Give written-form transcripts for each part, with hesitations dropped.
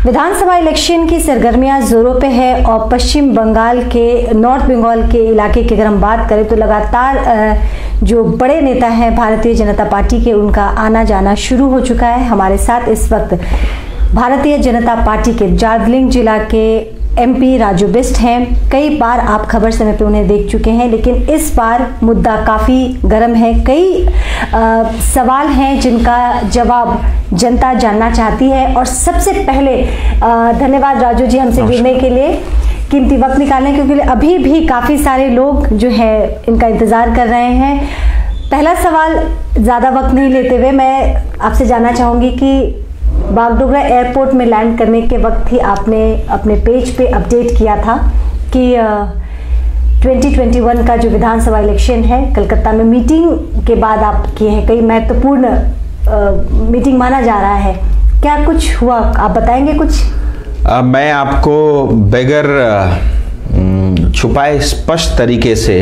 विधानसभा election की सरगर्मियां जोरों पे है और पश्चिम बंगाल के नॉर्थ बंगाल के इलाके की अगर हम बात करें तो लगातार जो बड़े नेता हैं भारतीय जनता पार्टी के, उनका आना जाना शुरू हो चुका है। हमारे साथ इस वक्त भारतीय जनता पार्टी के दार्जिलिंग जिला के एमपी राजू बिस्ट हैं। कई बार आप खबर समय पे उन्हें देख चुके हैं, लेकिन इस बार मुद्दा काफ़ी गर्म है। कई सवाल हैं जिनका जवाब जनता जानना चाहती है। और सबसे पहले धन्यवाद राजू जी हमसे जुड़ने के लिए, कीमती वक्त निकालने, क्योंकि अभी भी काफ़ी सारे लोग जो है इनका इंतज़ार कर रहे हैं। पहला सवाल ज़्यादा वक्त नहीं लेते हुए मैं आपसे जानना चाहूँगी कि बागडोगरा एयरपोर्ट में लैंड करने के वक्त ही आपने अपने पेज पे अपडेट किया था कि 2021 का जो विधानसभा इलेक्शन है कलकत्ता में मीटिंग के बाद आप किए हैं, कई महत्वपूर्ण मीटिंग माना जा रहा है। क्या कुछ हुआ, आप बताएंगे कुछ? मैं आपको बगैर छुपाए स्पष्ट तरीके से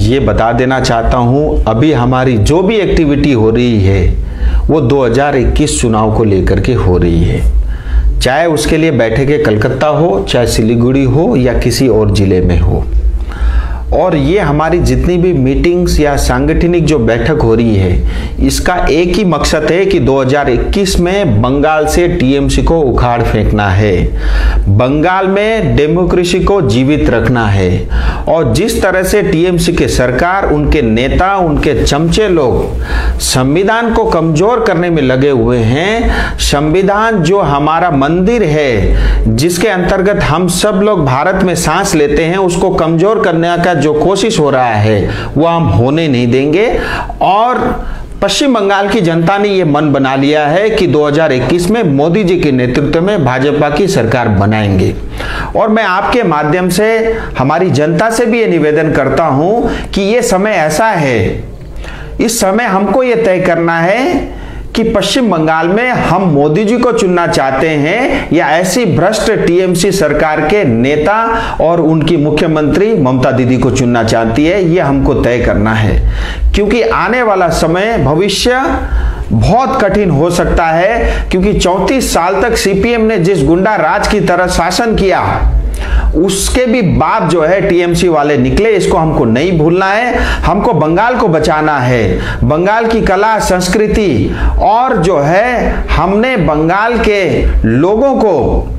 ये बता देना चाहता हूँ, अभी हमारी जो भी एक्टिविटी हो रही है वो 2021 चुनाव को लेकर के हो रही है। चाहे उसके लिए बैठकें कलकत्ता हो, चाहे सिलीगुड़ी हो या किसी और जिले में हो। और ये हमारी जितनी भी मीटिंग्स या सांगठनिक जो बैठक हो रही है, इसका एक ही मकसद है कि 2021 में बंगाल से टीएमसी को उखाड़ फेंकना है, बंगाल में डेमोक्रेसी को जीवित रखना है। और जिस तरह से टीएमसी के सरकार, उनके नेता, उनके चमचे लोग संविधान को कमजोर करने में लगे हुए हैं, संविधान जो हमारा मंदिर है जिसके अंतर्गत हम सब लोग भारत में सांस लेते हैं, उसको कमजोर करने का जो कोशिश हो रहा है वो हम होने नहीं देंगे। और पश्चिम बंगाल की जनता ने ये मन बना लिया है कि 2021 में मोदी जी के नेतृत्व में भाजपा की सरकार बनाएंगे। और मैं आपके माध्यम से हमारी जनता से भी ये निवेदन करता हूं कि ये समय ऐसा है, इस समय हमको ये तय करना है कि पश्चिम बंगाल में हम मोदी जी को चुनना चाहते हैं या ऐसी भ्रष्ट टीएमसी सरकार के नेता और उनकी मुख्यमंत्री ममता दीदी को चुनना चाहती है। ये हमको तय करना है, क्योंकि आने वाला समय भविष्य बहुत कठिन हो सकता है। क्योंकि 34 साल तक सीपीएम ने जिस गुंडा राज की तरह शासन किया, उसके भी बाद जो है टीएमसी वाले निकले। इसको हमको नहीं भूलना है, हमको बंगाल को बचाना है, बंगाल की कला संस्कृति और जो है हमने बंगाल के लोगों को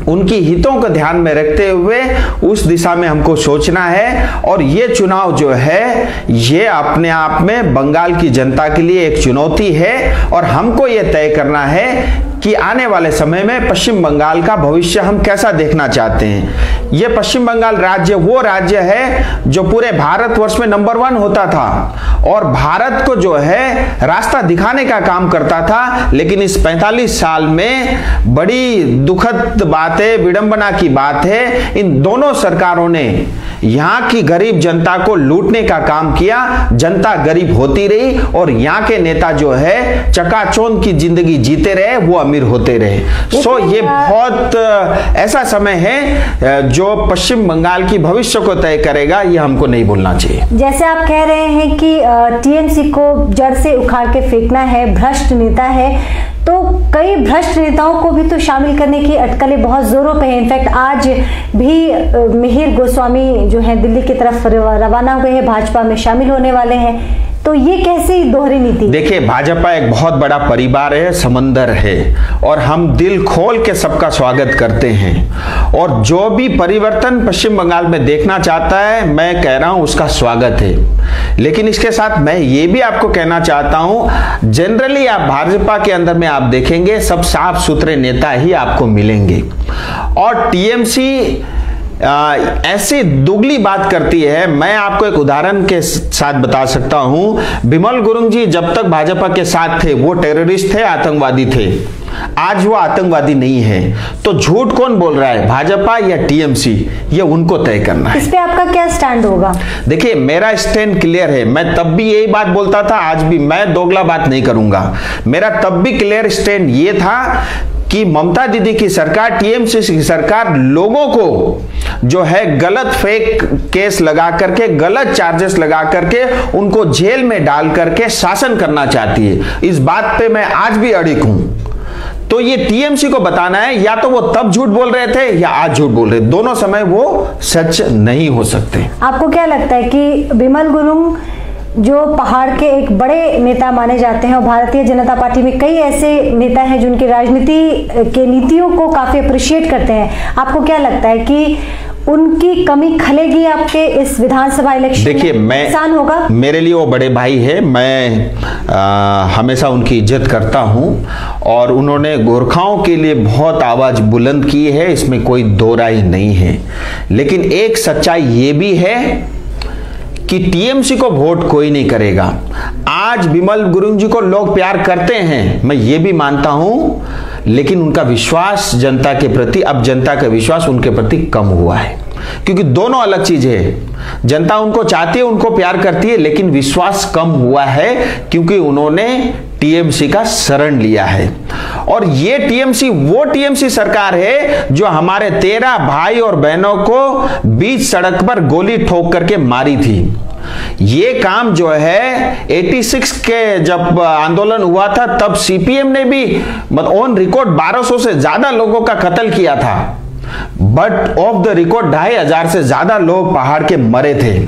उनकी हितों को ध्यान में रखते हुए उस दिशा में हमको सोचना है। और ये चुनाव जो है ये अपने आप में बंगाल की जनता के लिए एक चुनौती है। और हमको ये तय करना है कि आने वाले समय में पश्चिम बंगाल का भविष्य हम कैसा देखना चाहते हैं। ये पश्चिम बंगाल राज्य वो राज्य है जो पूरे भारतवर्ष में नंबर 1 होता था और भारत को जो है रास्ता दिखाने का काम करता था। लेकिन इस 45 साल में बड़ी दुखद बात है, विडंबना की बात है, इन दोनों सरकारों ने यहाँ की गरीब जनता को लूटने का काम किया। जनता गरीब होती रही और यहाँ के नेता जो है चकाचौंध की जिंदगी जीते रहे, वो अमीर होते रहे। सो ये बहुत ऐसा समय है जो पश्चिम बंगाल की भविष्य को तय करेगा, ये हमको नहीं भूलना चाहिए। जैसे आप कह रहे हैं कि टीएमसी को जड़ से उखाड़ के फेंकना है, भ्रष्ट नेता है, तो कई भ्रष्ट नेताओं को भी तो शामिल करने की अटकलें बहुत जोरों पे हैं। इनफैक्ट आज भी मिहिर गोस्वामी जो है दिल्ली की तरफ रवाना हुए हैं, भाजपा में शामिल होने वाले हैं। तो ये कैसी दोहरी नीति? देखिए, भाजपा एक बहुत बड़ा परिवार है, समंदर है, और हम दिल खोल के सबका स्वागत करते हैं। और जो भी परिवर्तन पश्चिम बंगाल में देखना चाहता है, मैं कह रहा हूं उसका स्वागत है। लेकिन इसके साथ मैं ये भी आपको कहना चाहता हूं, जनरली आप भाजपा के अंदर में आप देखेंगे सब साफ सुथरे नेता ही आपको मिलेंगे। और टीएमसी ऐसी दुगली बात करती है। मैं आपको एक उदाहरण के साथ बता सकता हूं। बिमल गुरुंग जी जब तक भाजपा के साथ थे वो टेररिस्ट थे, आतंकवादी थे। आज वो आतंकवादी नहीं है। तो झूठ कौन बोल रहा है, भाजपा या टीएमसी? ये उनको तय करना है। इस पे आपका क्या स्टैंड होगा? देखिए, मेरा स्टैंड क्लियर है। मैं तब भी यही बात बोलता था, आज भी मैं दोगला बात नहीं करूंगा। मेरा तब भी क्लियर स्टैंड ये था कि ममता दीदी की सरकार, टीएमसी की सरकार लोगों को जो है गलत फेक केस लगा करके, गलत चार्जेस लगा करके उनको जेल में डाल करके शासन करना चाहती है। इस बात पे मैं आज भी अड़िग हूं। तो ये टीएमसी को बताना है, या तो वो तब झूठ बोल रहे थे या आज झूठ बोल रहे, दोनों समय वो सच नहीं हो सकते। आपको क्या लगता है कि बिमल गुरुंग जो पहाड़ के एक बड़े नेता माने जाते हैं और भारतीय जनता पार्टी में कई ऐसे नेता हैं जिनकी राजनीति के नीतियों को काफी अप्रिशिएट करते हैं, आपको क्या लगता है कि उनकी कमी खलेगी आपके इस विधानसभा इलेक्शन में? देखिए, नुकसान होगा? मेरे लिए वो बड़े भाई है, मैं हमेशा उनकी इज्जत करता हूं और उन्होंने गोरखाओं के लिए बहुत आवाज बुलंद की है, इसमें कोई दो राय नहीं है। लेकिन एक सच्चाई ये भी है कि टीएमसी को वोट कोई नहीं करेगा। आज बिमल गुरुंग जी को लोग प्यार करते हैं, मैं ये भी मानता हूं, लेकिन उनका विश्वास जनता के प्रति, अब जनता का विश्वास उनके प्रति कम हुआ है, क्योंकि दोनों अलग चीज है। जनता उनको चाहती है, उनको प्यार करती है, लेकिन विश्वास कम हुआ है क्योंकि उन्होंने टीएमसी का शरण लिया है। और ये टीएमसी वो टीएमसी सरकार है जो हमारे 13 भाई और बहनों को बीच सड़क पर गोली ठोक करके मारी थी। ये काम जो है 86 के जब आंदोलन हुआ था तब सीपीएम ने भी ऑन रिकॉर्ड 1200 से ज्यादा लोगों का कत्ल किया था, बट ऑफ द रिकॉर्ड 2500 से ज्यादा लोग पहाड़ के मरे थे,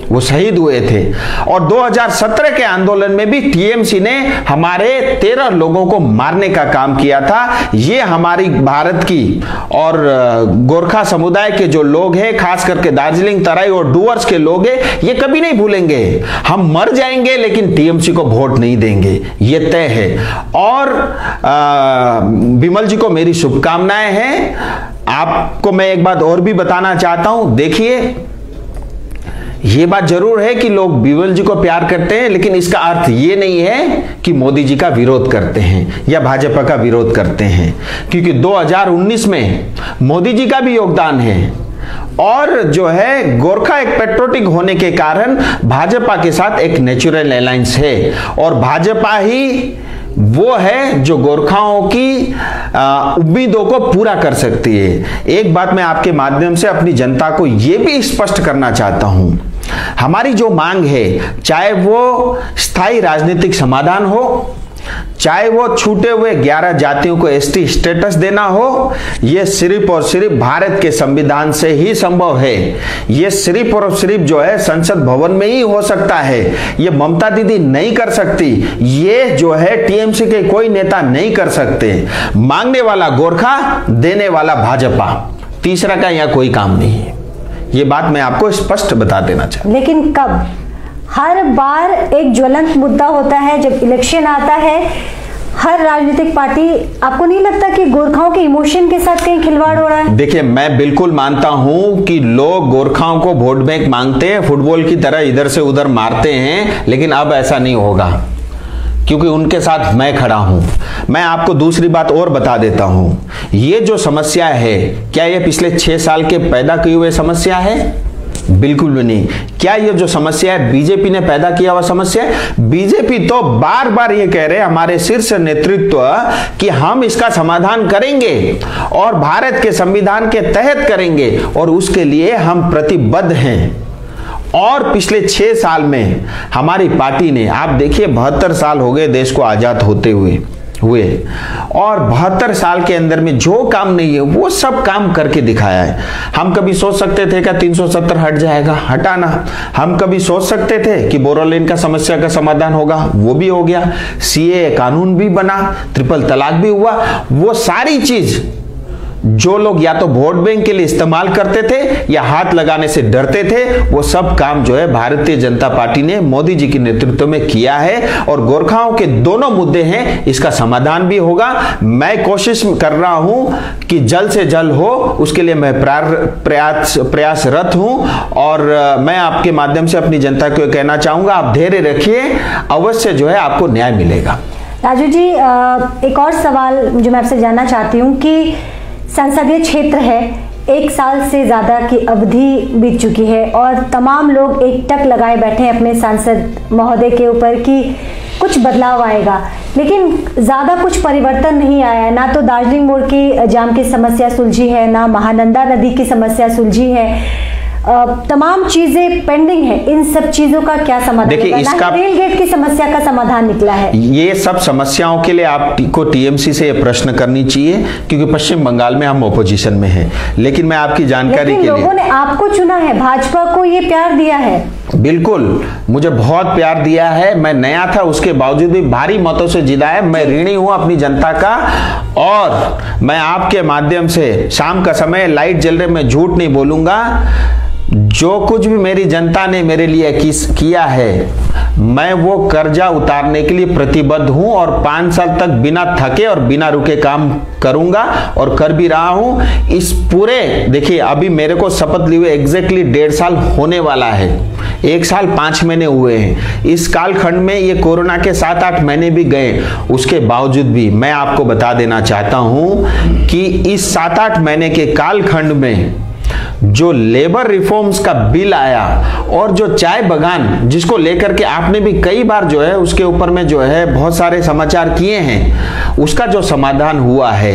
वो शहीद हुए थे। और 2017 के आंदोलन में भी टीएमसी ने हमारे 13 लोगों को मारने का काम किया था। ये हमारी भारत की और गोरखा समुदाय के जो लोग हैं, खास करके दार्जिलिंग, तराई और डुवर्स के लोग हैं, ये कभी नहीं भूलेंगे। हम मर जाएंगे लेकिन टीएमसी को वोट नहीं देंगे, ये तय है। और बिमल जी को मेरी शुभकामनाएं हैं। आपको मैं एक बात और भी बताना चाहता हूं, देखिए ये बात जरूर है कि लोग बिमल जी को प्यार करते हैं, लेकिन इसका अर्थ ये नहीं है कि मोदी जी का विरोध करते हैं या भाजपा का विरोध करते हैं, क्योंकि 2019 में मोदी जी का भी योगदान है। और जो है गोरखा एक पेट्रोटिक होने के कारण भाजपा के साथ एक नेचुरल अलायंस है, और भाजपा ही वो है जो गोरखाओं की उम्मीदों को पूरा कर सकती है। एक बात मैं आपके माध्यम से अपनी जनता को यह भी स्पष्ट करना चाहता हूं, हमारी जो मांग है, चाहे वो स्थायी राजनीतिक समाधान हो, चाहे वो छूटे हुए 11 जातियों को एसटी स्टेटस देना हो, यह सिर्फ और सिर्फ भारत के संविधान से ही संभव है। यह सिर्फ और सिर्फ जो है संसद भवन में ही हो सकता है। यह ममता दीदी नहीं कर सकती, ये जो है टीएमसी के कोई नेता नहीं कर सकते। मांगने वाला गोरखा, देने वाला भाजपा, तीसरा का यहां कोई काम नहीं है। ये बात मैं आपको स्पष्ट बता देना चाहता हूं। लेकिन कब? हर बार एक ज्वलंत मुद्दा होता है जब इलेक्शन आता है, हर राजनीतिक पार्टी, आपको नहीं लगता कि गोरखाओं के इमोशन के साथ कहीं खिलवाड़ हो रहा है? देखिए, मैं बिल्कुल मानता हूं कि लोग गोरखाओं को वोट बैंक मांगते हैं, फुटबॉल की तरह इधर से उधर मारते हैं, लेकिन अब ऐसा नहीं होगा क्योंकि उनके साथ मैं खड़ा हूं। मैं आपको दूसरी बात और बता देता हूं, ये जो समस्या है, क्या ये पिछले 6 साल के पैदा किए हुए समस्या है? बिल्कुल भी नहीं। क्या ये जो समस्या है बीजेपी ने पैदा किया हुआ समस्या है? बीजेपी तो बार बार ये कह रहे हैं, हमारे शीर्ष नेतृत्व, कि हम इसका समाधान करेंगे और भारत के संविधान के तहत करेंगे, और उसके लिए हम प्रतिबद्ध हैं। और पिछले 6 साल में हमारी पार्टी ने, आप देखिए 72 साल हो गए देश को आजाद होते हुए, और 72 साल के अंदर में जो काम नहीं है वो सब काम करके दिखाया है। हम कभी सोच सकते थे क्या 370 हट जाएगा? हटाना। हम कभी सोच सकते थे कि बोरोलिन का समस्या का समाधान होगा? वो भी हो गया। सीए कानून भी बना, ट्रिपल तलाक भी हुआ। वो सारी चीज जो लोग या तो वोट बैंक के लिए इस्तेमाल करते थे या हाथ लगाने से डरते थे, वो सब काम जो है भारतीय जनता पार्टी ने मोदी जी के नेतृत्व में किया है। और गोरखाओं के दोनों मुद्दे हैं, इसका समाधान भी होगा। मैं कोशिश कर रहा हूं कि जल्द से जल्द हो, उसके लिए मैं प्रयासरत हूं। और मैं आपके माध्यम से अपनी जनता को कहना चाहूंगा, आप धैर्य रखिए, अवश्य जो है आपको न्याय मिलेगा। राजू जी, एक और सवाल जो मैं आपसे जानना चाहती हूँ कि संसदीय क्षेत्र है, 1 साल से ज्यादा की अवधि बीत चुकी है और तमाम लोग एक टक लगाए बैठे हैं अपने सांसद महोदय के ऊपर कि कुछ बदलाव आएगा, लेकिन ज्यादा कुछ परिवर्तन नहीं आया है। ना तो दार्जिलिंग मोड़ की जाम की समस्या सुलझी है, ना महानंदा नदी की समस्या सुलझी है। तमाम चीजें पेंडिंग है, इन सब चीजों का क्या समाधान? देखिए, इसका रेल गेट की समस्या का समाधान निकला है। ये सब समस्याओं के लिए आपको टीएमसी से ये प्रश्न करनी चाहिए, क्योंकि पश्चिम बंगाल में हम ओपोजिशन में हैं। लेकिन मैं आपकी जानकारी के लिए, लोगों ने आपको चुना है, भाजपा को ये प्यार दिया है। बिल्कुल, मुझे बहुत प्यार दिया है। मैं नया था, उसके बावजूद भी भारी मतों से जीता है। मैं ऋणी हूं अपनी जनता का, और मैं आपके माध्यम से, शाम का समय लाइट जल रहे, मैं झूठ नहीं बोलूंगा। जो कुछ भी मेरी जनता ने मेरे लिए किया है, मैं वो कर्जा उतारने के लिए प्रतिबद्ध हूं, और 5 साल तक बिना थके और बिना रुके काम करूंगा, और कर भी रहा हूं। इस पूरे, देखिए, अभी मेरे को शपथ लिए हुए एग्जैक्टली 1.5 साल होने वाला है। 1 साल 5 महीने हुए हैं। इस कालखंड में ये कोरोना के 7-8 महीने भी गए, उसके बावजूद भी मैं आपको बता देना चाहता हूं कि इस 7-8 महीने के कालखंड में जो लेबर रिफॉर्म्स का बिल आया, और जो चाय बगान जिसको लेकर के आपने भी कई बार जो है उसके ऊपर में जो है बहुत सारे समाचार किए हैं, उसका जो समाधान हुआ है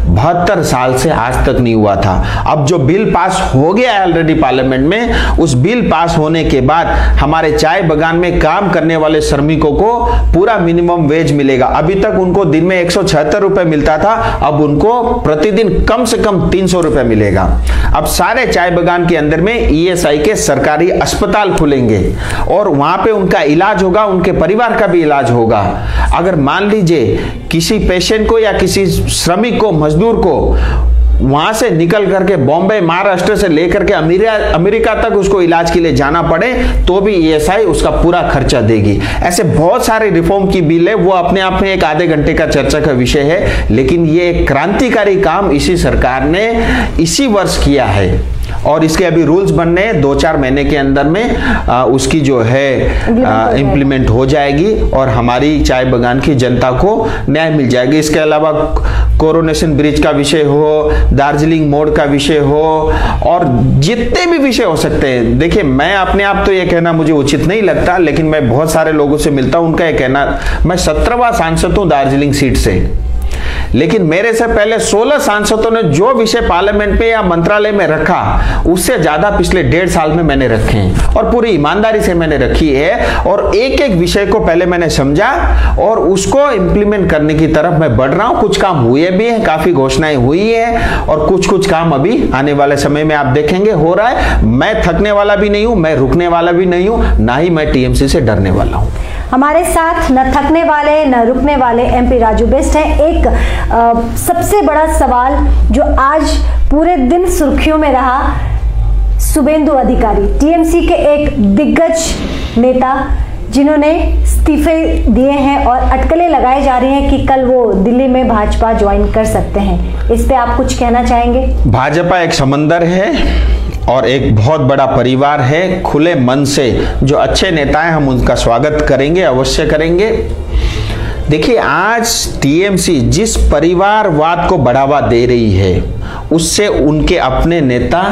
72 साल से आज तक नहीं हुआ था। अब जो बिल पास हो गया है ऑलरेडी पार्लियामेंट में, उस बिल पास होने के बाद हमारे चाय बगान में काम करने वाले श्रमिकों को पूरा मिनिमम वेज मिलेगा। अभी तक उनको दिन में 176 रुपए मिलता था, अब उनको प्रतिदिन कम से कम 300 रुपए मिलेगा। अब सारे चाय बगान के अंदर में ईएसआई के सरकारी अस्पताल खुलेंगे, और वहां पे उनका इलाज होगा, उनके परिवार का भी इलाज होगा। अगर मान लीजिए किसी पेशेंट को या किसी श्रमिक को, मजदूर को वहां से निकल करके बॉम्बे, महाराष्ट्र से लेकर के अमेरिका तक उसको इलाज के लिए जाना पड़े, तो भी ईएसआई उसका पूरा खर्चा देगी। ऐसे बहुत सारे रिफॉर्म की बिल है, वो अपने आप में एक आधे घंटे का चर्चा का विषय है, लेकिन ये एक क्रांतिकारी काम इसी सरकार ने इसी वर्ष किया है, और इसके अभी रूल्स बनने हैं। 2-4 महीने के अंदर में उसकी जो है इंप्लीमेंट हो जाएगी, और हमारी चाय बगान की जनता को न्याय मिल जाएगी। इसके अलावा कोरोनेशन ब्रिज का विषय हो, दार्जिलिंग मोड़ का विषय हो, और जितने भी विषय हो सकते हैं। देखिए, मैं अपने आप तो ये कहना मुझे उचित नहीं लगता, लेकिन मैं बहुत सारे लोगों से मिलता हूं, उनका ये कहना, मैं 17वां सांसद हूं दार्जिलिंग सीट से, लेकिन मेरे से पहले 16 सांसदों ने जो विषय पार्लियामेंट में या मंत्रालय में रखा, उससे ज्यादा पिछले 1.5 साल में मैंने रखे हैं, और पूरी ईमानदारी से मैंने रखी है। और एक एक विषय को पहले मैंने समझा, और उसको इंप्लीमेंट करने की तरफ मैं बढ़ रहा हूं। कुछ काम हुए भी हैं, काफी घोषणाएं हुई है, और कुछ काम अभी आने वाले समय में आप देखेंगे हो रहा है। मैं थकने वाला भी नहीं हूं, मैं रुकने वाला भी नहीं हूं, ना ही मैं टीएमसी से डरने वाला हूं। हमारे साथ न थकने वाले न रुकने वाले एमपी राजू बिष्ट हैं। एक सबसे बड़ा सवाल जो आज पूरे दिन सुर्खियों में रहा, शुभेंदु अधिकारी, टीएमसी के एक दिग्गज नेता जिन्होंने इस्तीफे दिए हैं, और अटकलें लगाई जा रही हैं कि कल वो दिल्ली में भाजपा ज्वाइन कर सकते हैं। इस पे आप कुछ कहना चाहेंगे? भाजपा एक समंदर है और एक बहुत बड़ा परिवार है। खुले मन से जो अच्छे नेता हैं, हम उनका स्वागत करेंगे, अवश्य करेंगे। देखिए, आज टीएमसी जिस परिवारवाद को बढ़ावा दे रही है, उससे उनके अपने नेता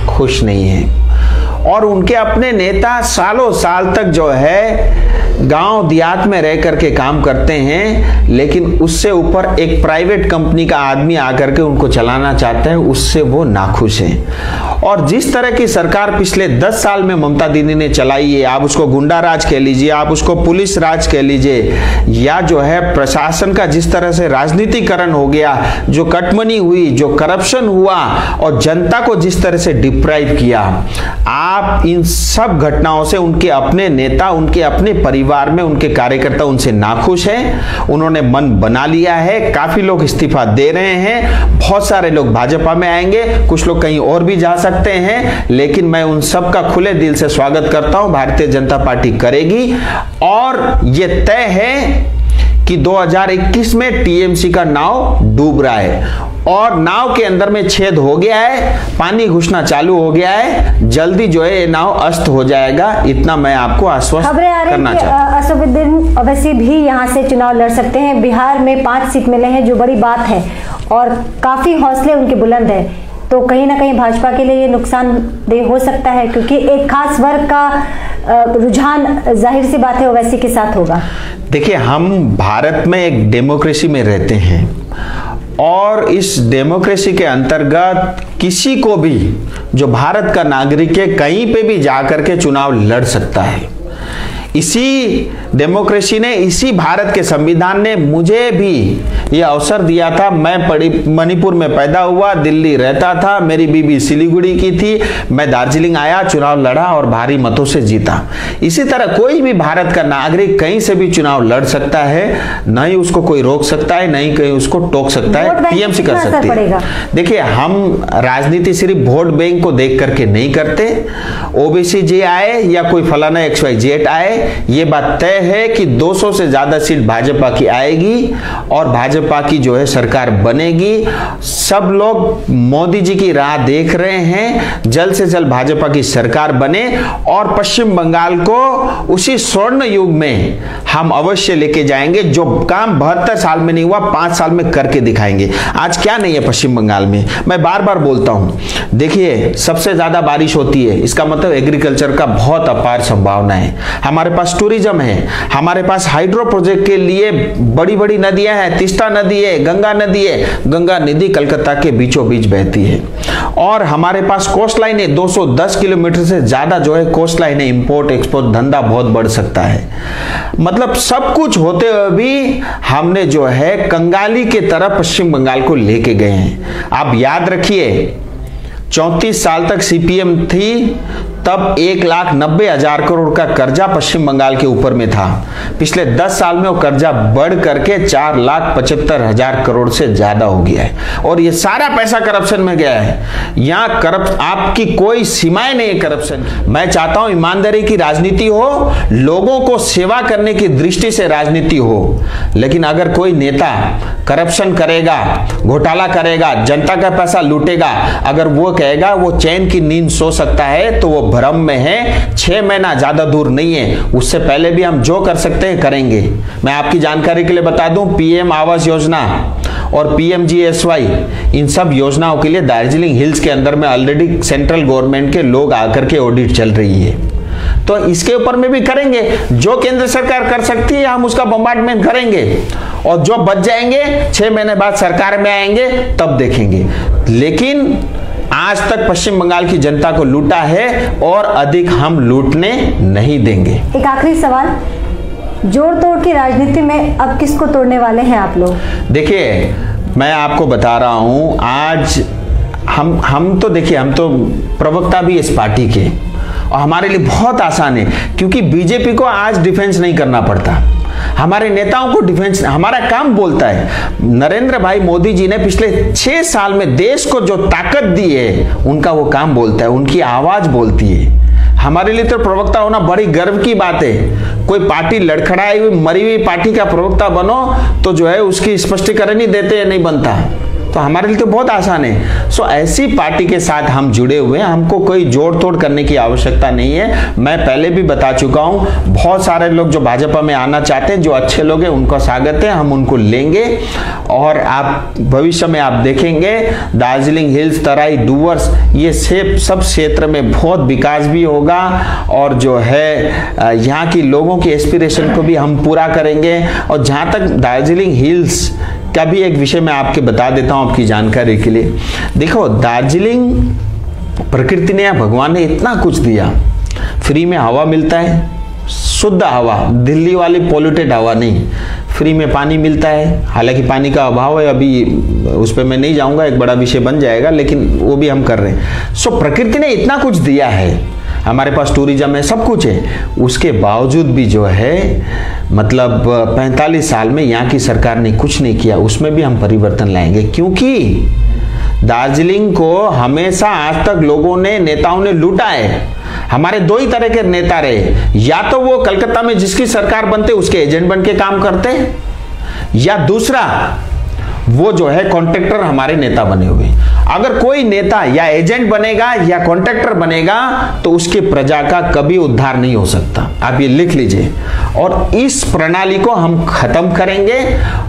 खुश नहीं हैं, और उनके अपने नेता सालों साल तक जो है गांव देहात में रह करके काम करते हैं, लेकिन उससे ऊपर एक प्राइवेट कंपनी का आदमी आकर के उनको चलाना चाहता है, उससे वो नाखुश हैं। और जिस तरह की सरकार पिछले 10 साल में ममता दीदी ने चलाई है, आप उसको गुंडा राज कह लीजिए, आप उसको पुलिस राज कह लीजिए, या जो है प्रशासन का जिस तरह से राजनीतिकरण हो गया, जो कटमनी हुई, जो करप्शन हुआ, और जनता को जिस तरह से डिप्राइव किया, आप इन सब घटनाओं से उनके अपने नेता, उनके अपने परिवार में उनके कार्यकर्ता उनसे नाखुश हैं। उन्होंने मन बना लिया है। काफी लोग इस्तीफा दे रहे हैं, बहुत सारे लोग भाजपा में आएंगे, कुछ लोग कहीं और भी जा सकते हैं, लेकिन मैं उन सब का खुले दिल से स्वागत करता हूं। भारतीय जनता पार्टी करेगी, और ये तय है कि 2021 में टीएमसी का नाव डूब रहा है, और नाव के अंदर में छेद हो गया है, पानी घुसना चालू हो गया है, जल्दी जो है ये नाव अस्त हो जाएगा। इतना मैं आपको आश्वस्त करना चाहता हूं। असदुद्दीन ओवैसी भी यहाँ से चुनाव लड़ सकते हैं। बिहार में 5 सीट मिले हैं, जो बड़ी बात है, और काफी हौसले उनके बुलंद है, तो कहीं ना कहीं भाजपा के लिए ये नुकसानदेह हो सकता है, क्योंकि एक खास वर्ग का रुझान जाहिर सी बात है ओवैसी के साथ होगा। देखिए, हम भारत में एक डेमोक्रेसी में रहते हैं, और इस डेमोक्रेसी के अंतर्गत किसी को भी जो भारत का नागरिक है कहीं पे भी जाकर के चुनाव लड़ सकता है। इसी डेमोक्रेसी ने, इसी भारत के संविधान ने मुझे भी ये अवसर दिया था। मैं मणिपुर में पैदा हुआ, दिल्ली रहता था, मेरी बीवी सिलीगुड़ी की थी, मैं दार्जिलिंग आया, चुनाव लड़ा और भारी मतों से जीता। इसी तरह कोई भी भारत का नागरिक कहीं से भी चुनाव लड़ सकता है, न ही उसको कोई रोक सकता है, न ही कहीं उसको टोक सकता है, टीएमसी कर सकती है। देखिए, हम राजनीति सिर्फ वोट बैंक को देख करके नहीं करते। ओबीसी जी आए या कोई फलाना XYZ आए, ये बात तय है कि 200 से ज्यादा सीट भाजपा की आएगी और भाजपा की जो है सरकार बनेगी। सब लोग मोदी जी की राह देख रहे हैं, जल्द से जल्द भाजपा की सरकार बने और पश्चिम बंगाल को उसी स्वर्ण युग में हम अवश्य लेके जाएंगे। जो काम 72 साल में नहीं हुआ, 5 साल में करके दिखाएंगे। आज क्या नहीं है पश्चिम बंगाल में, मैं बार बार बोलता हूं। देखिए, सबसे ज्यादा बारिश होती है, इसका मतलब एग्रीकल्चर का बहुत अपार संभावना है। हमारे पास टूरिज्म है, हमारे पास हाइड्रो प्रोजेक्ट के लिए बड़ी बड़ी नदियां हैं, तीस्ता नदी है, गंगा नदी है। गंगा नदी कलकत्ता के बीचों बीच बहती है और हमारे पास कोस्ट लाइन है, 210 किलोमीटर से ज्यादा जो है कोस्ट लाइन है। इंपोर्ट एक्सपोर्ट धंधा बहुत बढ़ सकता है। मतलब सब कुछ होते हुए भी हमने जो है कंगाली के तरफ पश्चिम बंगाल को लेके गए हैं। आप याद रखिए, 34 साल तक सीपीएम थी, तब 1,90,000 करोड़ का कर्जा पश्चिम बंगाल के ऊपर में था। पिछले 10 साल में वो कर्जा बढ़ करके 4,75,000 करोड़ से ज्यादा हो गया है और ये सारा पैसा करप्शन में गया है। यहाँ आपकी कोई सीमाएं नहीं है करप्शन। मैं चाहता हूं ईमानदारी की राजनीति हो, लोगों को सेवा करने की दृष्टि से राजनीति हो। लेकिन अगर कोई नेता करप्शन करेगा, घोटाला करेगा, जनता का पैसा लूटेगा, अगर वो कहेगा वो चैन की नींद सो सकता है, तो वो भ्रम में है। 6 महीना ज्यादा दूर नहीं है, उससे पहले भी हम जो कर सकते हैं करेंगे। मैं आपकी जानकारी के लिए बता दूं, पीएम आवास योजना और PMGSY, इन सब योजनाओं के लिए दार्जिलिंग हिल्स के अंदर में ऑलरेडी सेंट्रल गवर्नमेंट के लोग आकर के ऑडिट चल रही है। तो इसके ऊपर में भी करेंगे। जो केंद्र सरकार कर सकती है हम उसका बम्बार्डमेंट करेंगे और जो बच जाएंगे 6 महीने बाद सरकार में आएंगे तब देखेंगे। लेकिन आज तक पश्चिम बंगाल की जनता को लूटा है और अधिक हम लूटने नहीं देंगे। एक आखिरी सवाल, जोड़ तोड़ की राजनीति में अब किसको तोड़ने वाले हैं आप लोग? देखिए, मैं आपको बता रहा हूं, आज हम तो देखिए, हम तो प्रवक्ता भी इस पार्टी के और हमारे लिए बहुत आसान है, क्योंकि बीजेपी को आज डिफेंस नहीं करना पड़ता। हमारे नेताओं को डिफेंस, हमारा काम बोलता है। नरेंद्र भाई मोदी जी ने पिछले 6 साल में देश को जो ताकत दी है, उनका वो काम बोलता है, उनकी आवाज बोलती है। हमारे लिए तो प्रवक्ता होना बड़ी गर्व की बात है। कोई पार्टी लड़खड़ाई हुई मरी हुई पार्टी का प्रवक्ता बनो तो जो है उसकी स्पष्टीकरण ही देते नहीं बनता। तो हमारे लिए तो बहुत आसान है। सो ऐसी पार्टी के साथ हम जुड़े हुए हैं, हमको कोई जोड़ तोड़ करने की आवश्यकता नहीं है। मैं पहले भी बता चुका हूं, बहुत सारे लोग जो भाजपा में आना चाहते हैं, जो अच्छे लोग हैं, उनका स्वागत है, हम उनको लेंगे और आप भविष्य में आप देखेंगे दार्जिलिंग हिल्स, तराई, डूवर्स, ये सब क्षेत्र में बहुत विकास भी होगा और जो है यहाँ की लोगों की एस्पिरेशन को भी हम पूरा करेंगे। और जहाँ तक दार्जिलिंग हिल्स का भी एक विषय मैं आपके बता देता हूं आपकी जानकारी के लिए। देखो, दार्जिलिंग प्रकृति ने या भगवान ने इतना कुछ दिया। फ्री में हवा मिलता है, शुद्ध हवा, दिल्ली वाली पॉल्यूटेड हवा नहीं। फ्री में पानी मिलता है, हालांकि पानी का अभाव है, अभी उस पर मैं नहीं जाऊंगा, एक बड़ा विषय बन जाएगा, लेकिन वो भी हम कर रहे हैं। सो प्रकृति ने इतना कुछ दिया है, हमारे पास टूरिज्म है, सब कुछ है। उसके बावजूद भी जो है मतलब 45 साल में यहाँ की सरकार ने कुछ नहीं किया। उसमें भी हम परिवर्तन लाएंगे, क्योंकि दार्जिलिंग को हमेशा आज तक लोगों ने, नेताओं ने लूटा है। हमारे 2 ही तरह के नेता रहे, या तो वो कलकत्ता में जिसकी सरकार बनते उसके एजेंट बन के काम करते, या दूसरा वो जो है कॉन्ट्रैक्टर हमारे नेता बने हुए। अगर कोई नेता या एजेंट बनेगा या कॉन्ट्रैक्टर बनेगा तो उसकी प्रजा का कभी उद्धार नहीं हो सकता। आप ये लिख लीजिए। और इस प्रणाली को हम खत्म करेंगे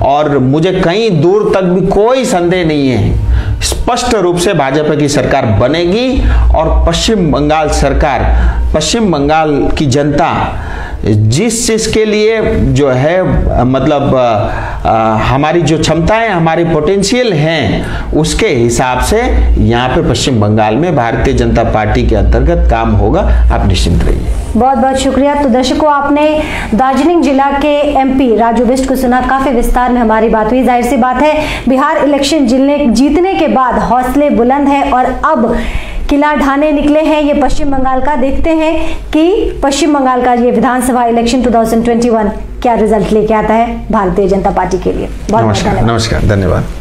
और मुझे कहीं दूर तक भी कोई संदेह नहीं है, स्पष्ट रूप से भाजपा की सरकार बनेगी और पश्चिम बंगाल सरकार, पश्चिम बंगाल की जनता जिस चीज के लिए जो है मतलब हमारी जो क्षमताएं, हमारी पोटेंशियल हैं, उसके हिसाब से यहाँ पे पश्चिम बंगाल में भारतीय जनता पार्टी के अंतर्गत काम होगा। आप निश्चिंत रहिए। बहुत बहुत शुक्रिया। तो दर्शकों, आपने दार्जिलिंग जिला के एमपी राजू बिष्ट को सुना। काफी विस्तार में हमारी बात हुई। जाहिर सी बात है, बिहार इलेक्शन जीतने के बाद हौसले बुलंद है और अब किला ढाने निकले हैं ये पश्चिम बंगाल का। देखते हैं कि पश्चिम बंगाल का ये विधानसभा इलेक्शन 2021 क्या रिजल्ट लेके आता है भारतीय जनता पार्टी के लिए। बहुत नमस्कार, धन्यवाद।